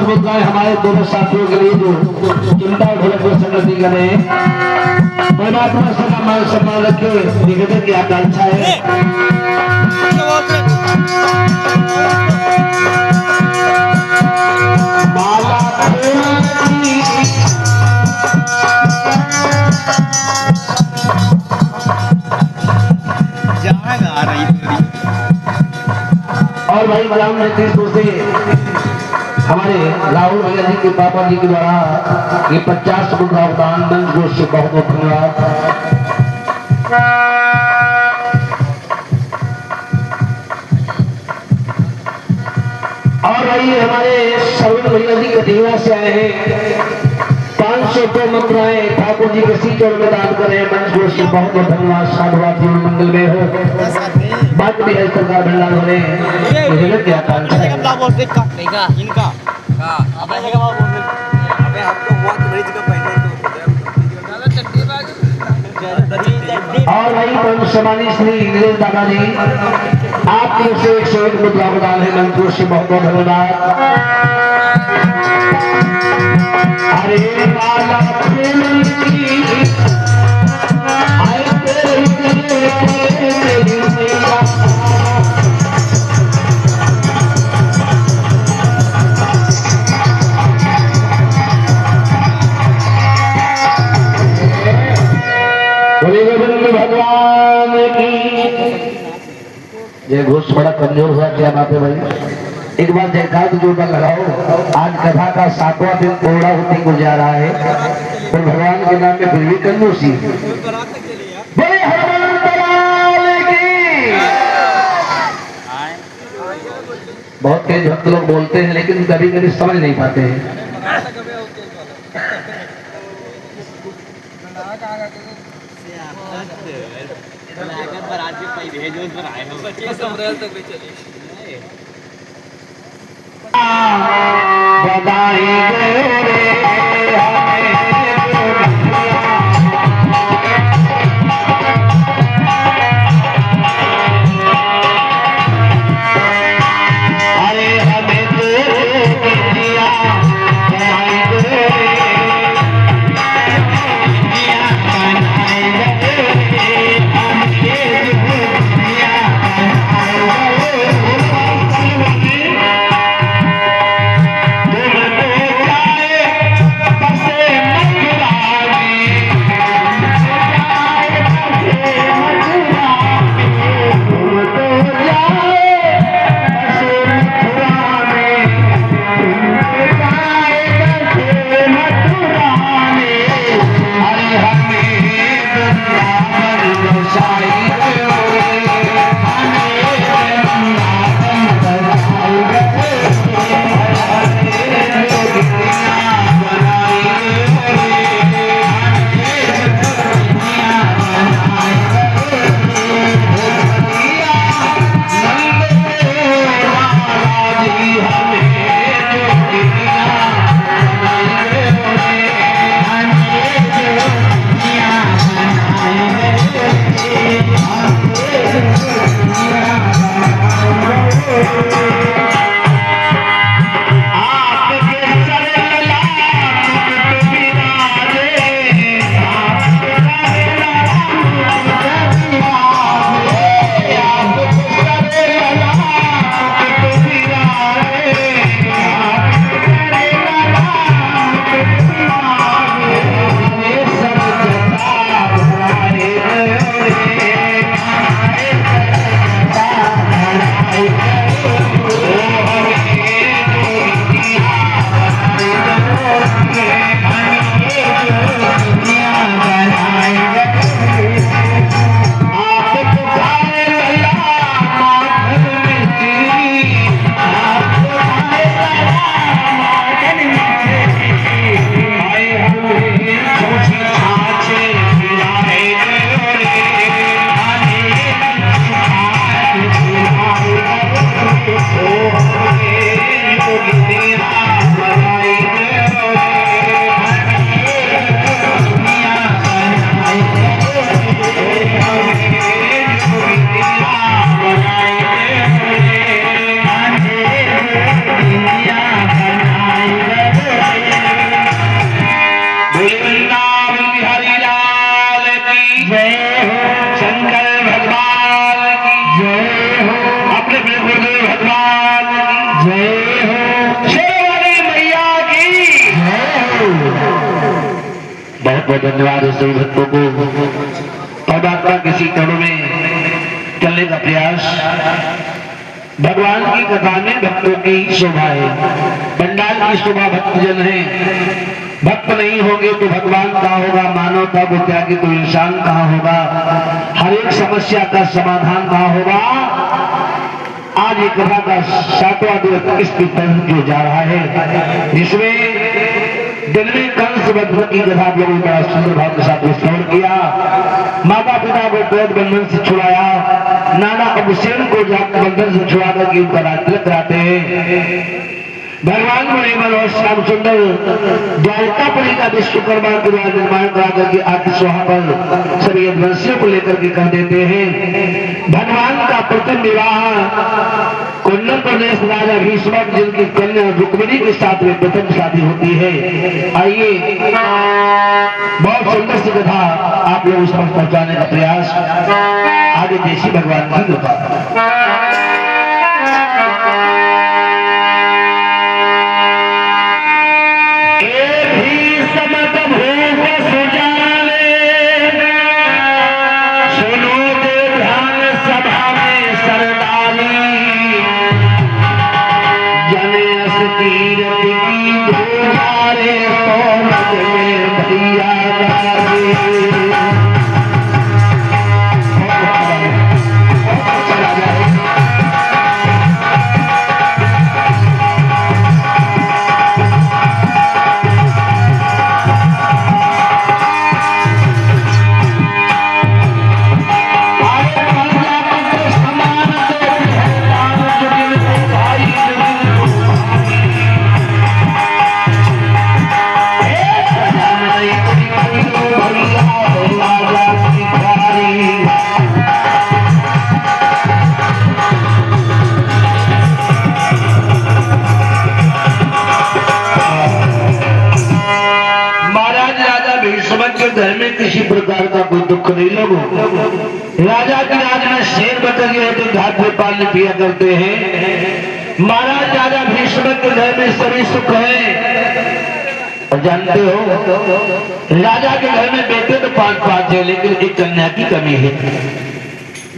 मुद्राएं हमारे दोनों साथियों के लिए जो चिंता और ढोलक में संगति करें, परमात्मा सदा मान सम्मान रखे, निवेदन की आकांक्षा है। माला और भाई मलाम हमारे राहुल भैया जी के पापा जी के द्वारा ये 50 रुपये अवदान मंच गोष्ठ से बहुत बहुत धन्यवाद। और भाई हमारे सविन भैया जी कटिया से आए हैं, 500 रुपये मुद्राएं ठाकुर जी के सी चौड़ में दान कर रहे हैं। मंच गोष्ठ से बहुत बहुत धन्यवाद। साधुवाद जीवन मंगल में हो, बात भी है सरकार भंडार हो रहे हैं, मुझे लग गया इनका और भाई परम सम्मानित श्री नीरज दादा जी आपकी ओर से 101 मुद्रा प्रदान है। मंत्रों से बहुत बहुत धन्यवाद। अरे माला भगवान की ये घोष बड़ा कमजोर हुआ, क्या बात है भाई? एक बार जयकार तो जोरदार लगाओ। आज कथा का 7वां दिन पूरा होती को जा रहा है, तो भगवान के नाम में फिर भी कंजूसी। बहुत तेज भक्त लोग बोलते हैं लेकिन कभी कभी समझ नहीं पाते हैं। बहुत बहुत धन्यवाद सभी भक्तों को। परमात्मा किसी चरणों में चलने का प्रयास। भगवान की कथा में भक्तों की शोभा है। पंडाल की शोभा भक्तजन है। भक्त नहीं होंगे तो भगवान कहाँ होगा, मानवता को त्यागी तो इंसान कहाँ होगा, हर एक समस्या का समाधान कहाँ होगा। आज ये कथा का 7वां दिवस इस कीर्तन जो जा रहा है, जिसमें दिल में कंस वध की कथा भी बड़ा सुंदर भाव के साथ विस्तार किया। माता पिता को कैद बंधन से छुड़ाया, नाना अभिषेक को बंधन से छुड़ा करके उनका राज्य कराते हैं। भगवान मणिमल और श्याम सुंदर द्वारकापुरी का विश्वकर्मा के द्वारा निर्माण करा करके आदि स्वाहा पर सभी वंशियों को लेकर के कर देते हैं। भगवान का प्रथम विवाह कुंडल प्रदेश राजा भीष्मक जिनकी कन्या रुक्मिणी के साथ में प्रथम शादी होती है। आइए बहुत सुंदर सी कथा आप लोग उस पर पहुंचाने का प्रयास आगे देशी भगवान की कृपा। घर में किसी प्रकार का कोई दुख नहीं लगो। राजा के राज में शेर बकरियां तो घाट में पालने पिया करते हैं। महाराज राजा भीष्म के घर में सभी सुख है। और जानते हो राजा के घर में बेटे तो 5 है, लेकिन एक कन्या की कमी है।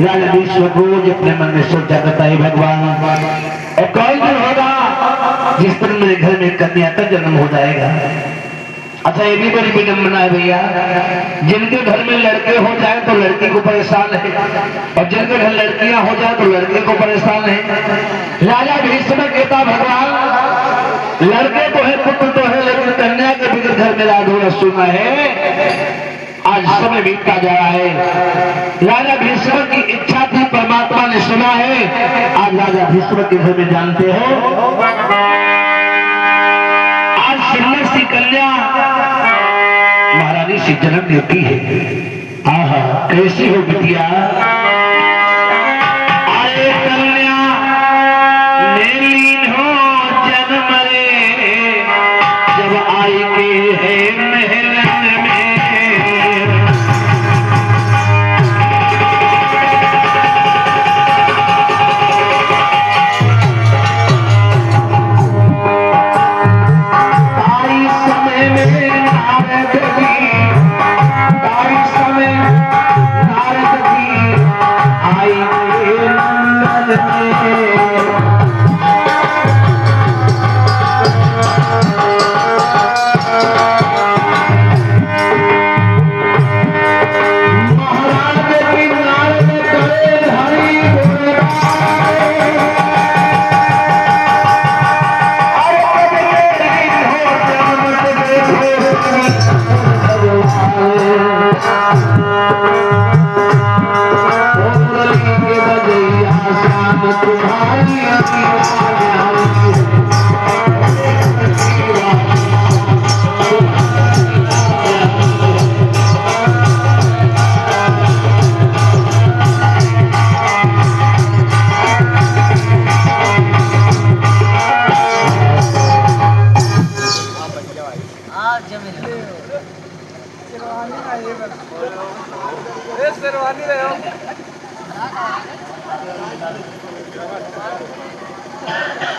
राजा भीष्म रोज अपने मन में सोचा करता है, भगवान और कौन दिन होगा जिस दिन मेरे घर में कन्या का जन्म हो जाएगा। अच्छा ये भी बड़ी विडंबना है भैया, जिनके घर में लड़के हो जाए तो लड़की को परेशान है, और जिनके घर लड़कियां हो जाए तो लड़के को परेशान है। राजा भीष्म कहता, भगवान लड़के तो है, पुत्र तो है, लेकिन कन्या के बिगड़ घर मेरा अधूरा सुना है। आज समय बीतता जा रहा है। राजा भीष्म की इच्छा थी, परमात्मा ने सुना है। आज राजा भीष्म के घर में जानते हो आज सुंदर सी कन्या महारानी से जन्म लेती है। आहा कैसी हो बिटिया, आए कन्या मेरी हो जन्म रे, जब आई के है महलन में।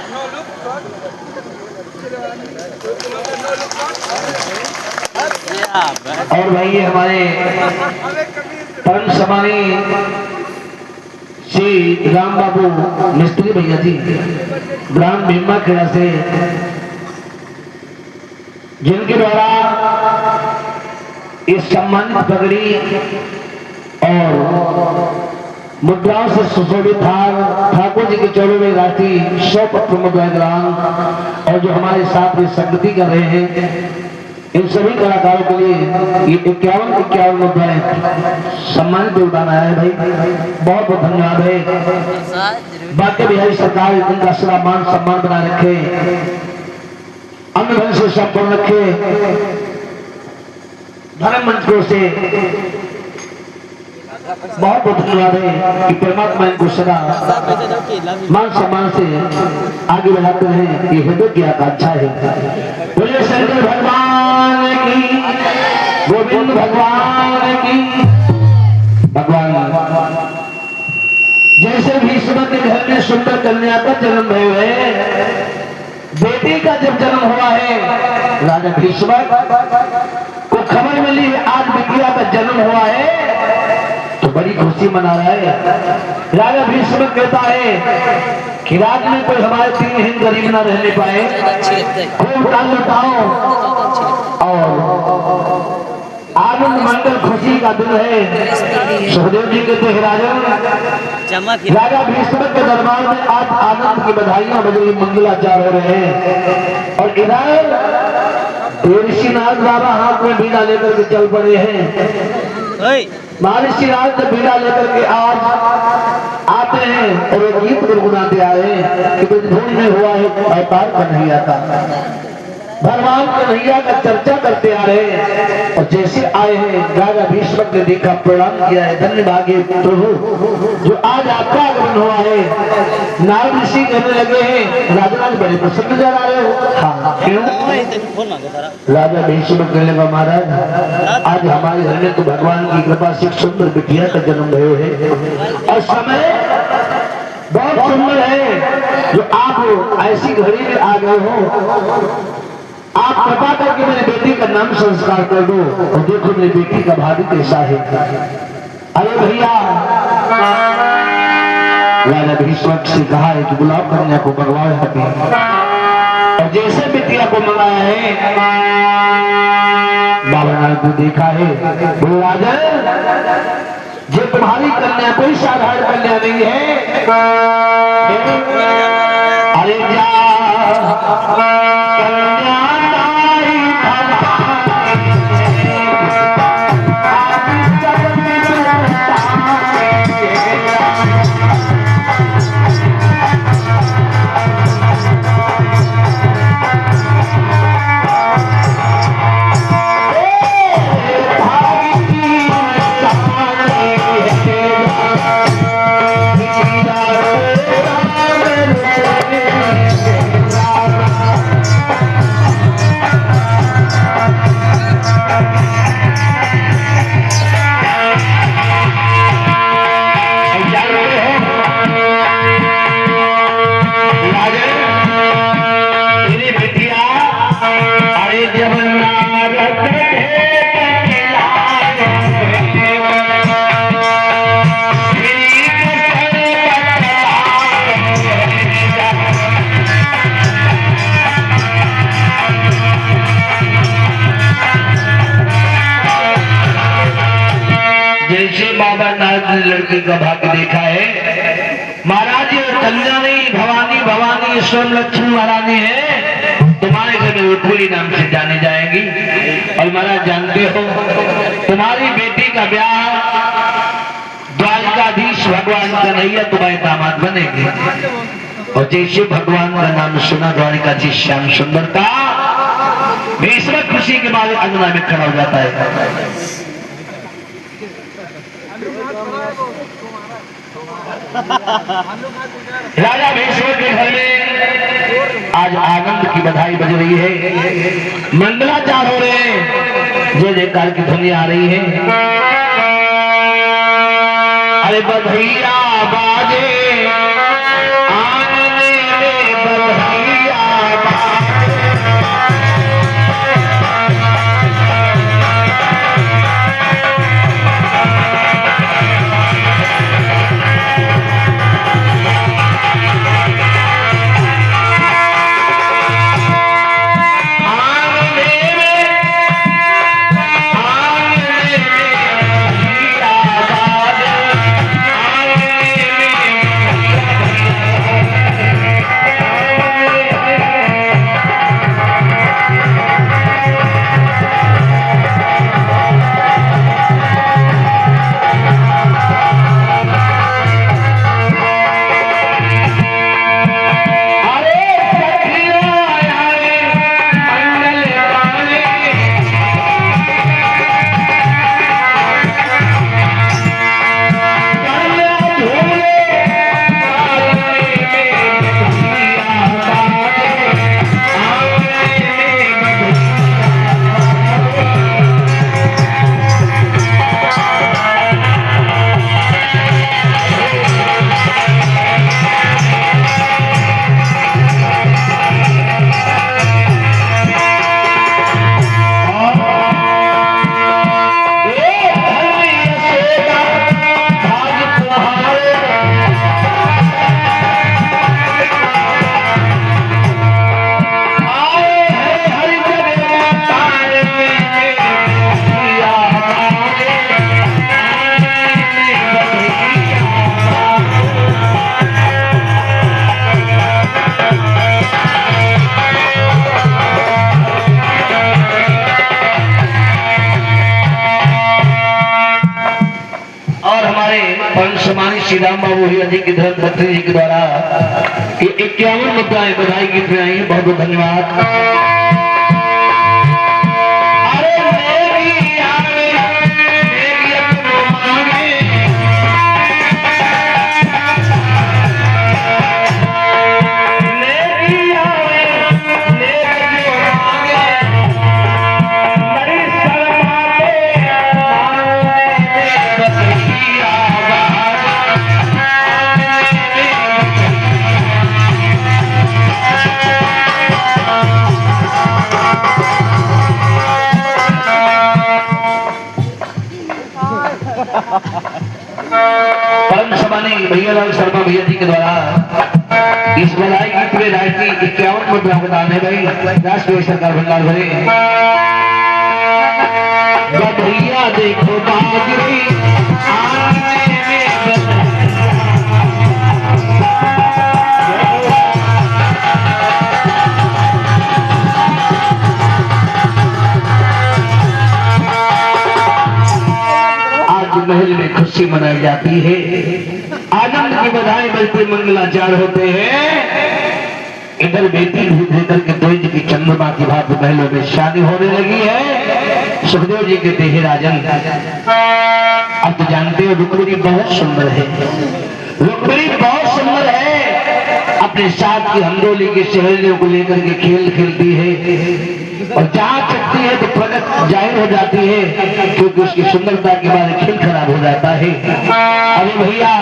No look, और भाई ये हमारे परम सम्मानी श्री राम बाबू मिस्त्री भैया जी ग्राम भीमा खेड़ा से, जिनके द्वारा इस सम्मानित पगड़ी और मुद्राओं से सुशोभित ठाकुर जी के चौड़ों में राशि 100 पत्र मुद्रा ग्राम, और जो हमारे साथ में संगति कर रहे हैं इन सभी कलाकारों के लिए ये 51 मुद्राएं सम्मानित योगदान आया है भाई, बहुत बहुत धन्यवाद है। बाकी बिहारी सरकार इनका सदा मान सम्मान बना रखे, अन्य धन से संपूर्ण रखे, धर्म मंत्रों से बहुत बहुत धन्यवाद है कि परमात्मा इनको सदा मान सम्मान से आगे बढ़ाते हैं, ये हृदय की आकांक्षा है। बोले शंकर भगवान की, गोविंद भगवान की। भगवान जैसे भीष्म के घर में सुंदर कन्या का जन्म हुआ है, बेटी का जब जन्म हुआ है, राजा भीष्म को खबर मिली है आज बिटिया का जन्म हुआ है, तो बड़ी खुशी मना रहा है। राजा भीष्म कहता है कि राज में कोई हमारे 3 हिंद गरीब ना रहने पाए, खूब दान लुटाओ, और आनंद मंगल खुशी का दिन है। सुखदेव जी कहते हैं राजा भीष्म के दरबार में आज आनंद की बधाइयां बज रही, मंगलाचार हो रहे हैं, और इधर ऋषि नारद बाबा हाथ में बीड़ा लेकर के चल पड़े हैं। महर्षि नारद बीड़ा लेकर के आज आते हैं और एक गीत गुनगुनाते आ रहे हैं कि धूल में हुआ है अवतार कन्हैया का, भगवान कन्हैया का चर्चा करते आ रहे हैं। और जैसे आए हैं राजा भीष्म ने देखा, प्रणाम किया है, धन्यवाद प्रभु जो आज आपका आगमन हुआ है। नारद ऋषि कहने लगे हैं राजा बड़े प्रसन्न नजर आ रहे हो। हाँ क्यों? राजा भीष्म कहने लगा महाराज आज हमारे घर में तो भगवान की कृपा से सुंदर बिटिया का जन्म हुआ है, और समय बहुत सुंदर है जो आप ऐसी घड़ी में आ गए हो। आप कृपा करके मेरी बेटी का नाम संस्कार कर दो, और देखो मेरी बेटी का भाग्य कैसा है। अरे भैया राजा भीष्म से कहा है कि बुलाओ कन्या को भगवान हटे, और जैसे बिटिया को मंगाया है बाबा नारद ने देखा है, बोले राजन जो तुम्हारी कन्या कोई साधारण कन्या नहीं है, अरे जा कन्या लड़की का भाग्य देखा है महाराज। कन्या नहीं भवानी, भवानी स्वयं लक्ष्मी महारानी है, तुम्हारे घर में पूरी नाम से जाने जाएंगी। और महाराज जानते हो तुम्हारी बेटी का ब्याह द्वारकाधीश भगवान कन्हैया तुम्हारे दामाद बनेंगे। और जैसे भगवान का नाम सुना द्वारकाधीश श्याम सुंदर का, भीष्म खुशी के बाद अंगना में खड़ा हो जाता है। राजा भीष्म के घर में आज आनंद की बधाई बज रही है, मंगलाचार हो रहे हैं, जय जयकार की ध्वनि आ रही है। अरे बधैया बाजे आंगने में बधैया बाजे, और हमारे परम सम्मानित श्री राम बाबू हीरा जी की धर्मपत्नी जी के द्वारा ये 51 मुद्राएं बधाई गीत में आई। बहुत बहुत धन्यवाद। परम सम्मानित भैया लाल शर्मा भैया जी के द्वारा इस बधाई गीत में राष्ट्रीय 51 मुद्रा प्रदान है। भाई राष्ट्रीय सरकार भंडार भरे भैया देखो बागरी महल में खुशी मनाई जाती है, आनंद की बधाई बजते मंगलाचार होते हैं। इधर बेटी भूधर के द्विज की चंद्रमा की भांति महलों में शादी होने लगी है। सुखदेव जी कहते हैं राजन अब तो जानते हो रुक्मिणी बहुत सुंदर है, रुक्मिणी बहुत सुंदर है। अपने साथ की हमदोली की सहेलियों को लेकर के खेल खेलती है और जहाँ चलती है तो प्रगट जाहिर हो जाती है, क्योंकि उसकी सुंदरता के बाद खेल खराब हो जाता है। अरे भैया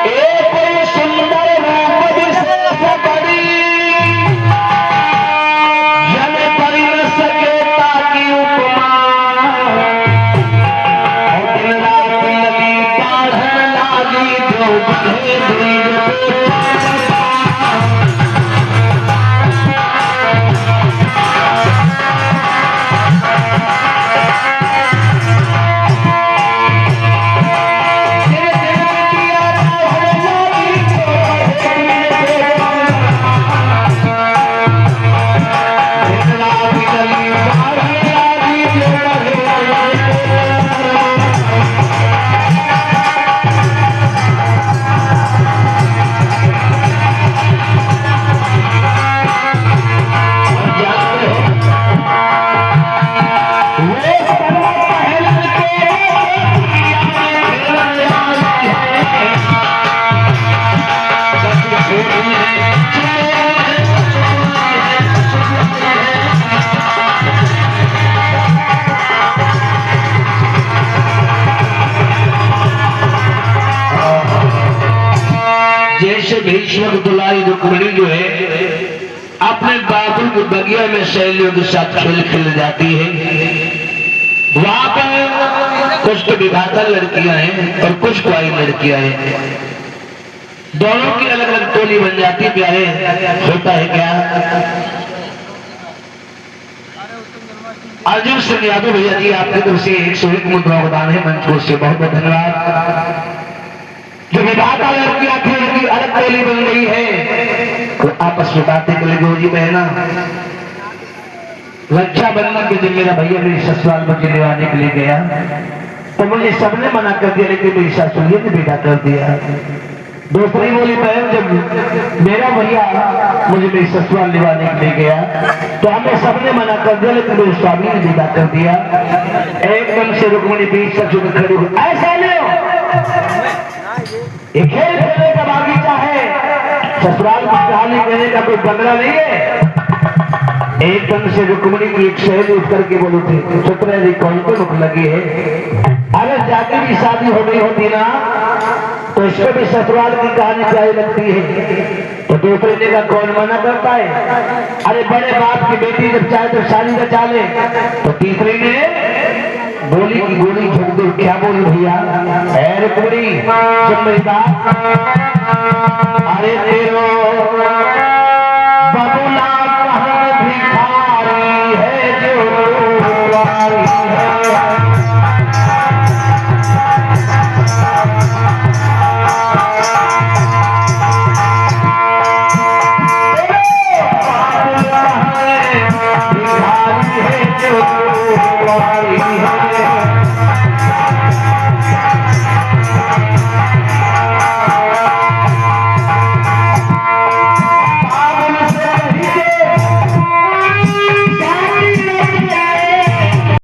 एक सुंदर रूप जिससे बड़ी जन परि न सके ताकि उपमा और दिन रात लगी पढ़न लागी जो बढ़े भीष्म दुलारी रुक्मिणी जो है अपने बाबू की बगिया में सहेलियों के साथ खेल खेल जाती है। वहां पर कुछ तो विवाहिता लड़कियां हैं और कुछ कुआरी लड़कियां हैं, दोनों की अलग अलग टोली बन जाती है। प्यारे होता है क्या अर्जुन सिंह यादव भैया जी आपकी तरफ से 101 मुद्रा दान है, मंच को से बहुत बहुत धन्यवाद। जो विधाता लड़कियां थी उनकी अलग टोली बन गई है तो आपस में बातें कर लगे, जी बहना रक्षाबंधन के दिन मेरा भैया मेरी ससुराल मुझे लेवाने के लिए गया तो मुझे सबने मना कर दिया, लेकिन मेरी ससुरिया ने बेटा कर दिया। दूसरी बोली बहन जब मेरा भैया मुझे मेरी ससुराल लेवाने के लिए गया तो हमें सबने मना कर दिया, लेकिन मेरे स्वामी ने बेटा कर दिया। एकदम से रुक्मिणी बीच सचु में खड़ी हुई, ऐसा नहीं ये खेल खेलने का बागीचा है, ससुराल में कहानी कहने का कोई बंगला नहीं है। एकदम से रुक्मिणी की एक सहेली उठ करके बोली थी सुतरे जी कौन को मुख लगी है, अगर जाके भी शादी हो गई होती ना तो इसको भी ससुराल की कहानी प्यारी लगती है। तो दूसरे ने का कौन मना करता है, अरे बड़े बाप की बेटी जब चाहे तो शादी रचा ले। तो तीसरी ने बोली की गोली झोंक दो, क्या बोली भैया रुक्मिणी सुन मेरी बात, अरे तेरो